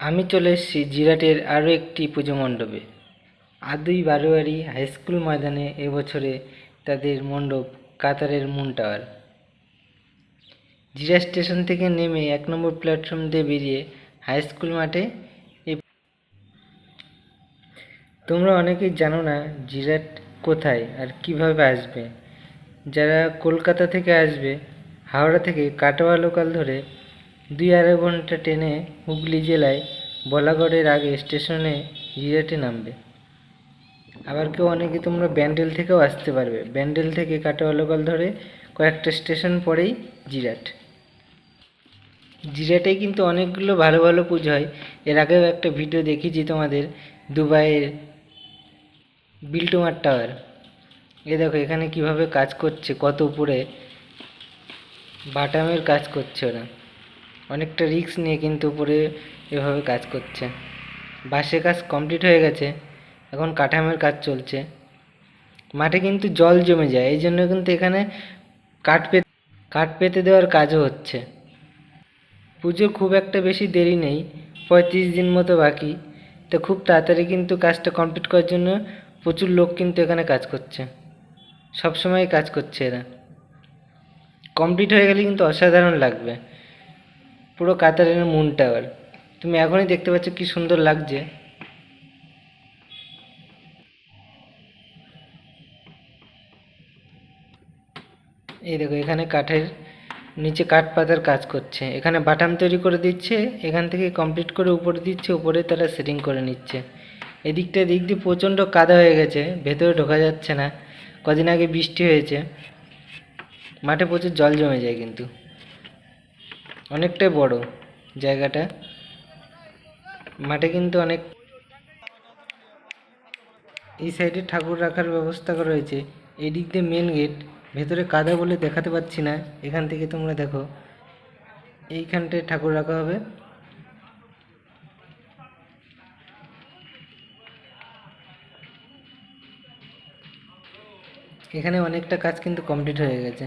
আমি চলে এসেছি জিরাটের আরও একটি পুজো মণ্ডপে। আদুই বারোয়ারি হাই স্কুল ময়দানে এবছরে তাদের মণ্ডপ কাতারের মুন টাওয়ার। জিরা স্টেশন থেকে নেমে 1 নম্বর প্ল্যাটফর্ম দিয়ে বেরিয়ে হাই স্কুল মাঠে। তোমরা অনেকেই জানো না জিরাট কোথায় আর কিভাবে আসবে। যারা কলকাতা থেকে আসবে, হাওড়া থেকে কাটোয়া লোকাল ধরে 2-2.5 ঘন্টা ট্রেনে হুগলি জেলায় বলাগড়ের আগে স্টেশনে জিরাটে নামবে। আবার কেউ অনেকে তোমরা ব্যান্ডেল থেকেও আসতে পারবে। ব্যান্ডেল থেকে কাটোয়া লোকাল ধরে কয়েকটা স্টেশন পরেই জিরাট। জিরাটেই কিন্তু অনেকগুলো ভালো ভালো পুজো হয়। এর আগেও একটা ভিডিও দেখিয়েছি তোমাদের, দুবাইয়ের বিল্টুমার টাওয়ার। এ দেখো এখানে কিভাবে কাজ করছে, কত উপরে বাটামের কাজ করছে ওরা। অনেকটা রিস্ক নিয়ে কিন্তু উপরে এভাবে কাজ করছে। বাসের কাজ কমপ্লিট হয়ে গেছে, এখন কাঠামের কাজ চলছে। মাঠে কিন্তু জল জমে যায়, এই জন্য কিন্তু এখানে কাঠ পেতে দেওয়ার কাজও হচ্ছে। পুজোর খুব একটা বেশি দেরি নেই, 35 দিন মতো বাকি। তো খুব তাড়াতাড়ি কিন্তু কাজটা কমপ্লিট করার জন্য প্রচুর লোক কিন্তু এখানে কাজ করছে, সবসময় কাজ করছে এরা। কমপ্লিট হয়ে গেলে কিন্তু অসাধারণ লাগবে পুরো কাতারের মুন টাওয়ার। তুমি এখনই দেখতে পাচ্ছ কি সুন্দর লাগছে। এই দেখো এখানে কাঠের নিচে কাঠ পাতার কাজ করছে, এখানে বাটাম তৈরি করে দিচ্ছে, এখান থেকে কমপ্লিট করে উপরে দিচ্ছে, উপরে তারা সেটিং করে নিচ্ছে। দিক দিয়ে প্রচণ্ড কাদা হয়ে গেছে, ভেতরে ঢোকা যাচ্ছে না। কদিন আগে বৃষ্টি হয়েছে, মাঠে প্রচুর জল জমে যায়। কিন্তু অনেকটাই বড় জায়গাটা, মাঠে কিন্তু অনেক। এই সাইডে ঠাকুর রাখার ব্যবস্থা করা রয়েছে। এই দিক দিয়ে মেন গেট, ভেতরে কাদা বলে দেখাতে পাচ্ছি না। এখান থেকে তোমরা দেখো, এইখানটায় ঠাকুর রাখা হবে। এখানে অনেকটা কাজ কিন্তু কমপ্লিট হয়ে গেছে।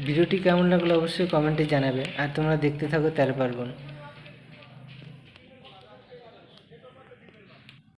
ভিডিওটি কেমন লাগলো অবশ্যই কমেন্টে জানাবে, আর তোমরা দেখতে থাকো 13 পার্বণ।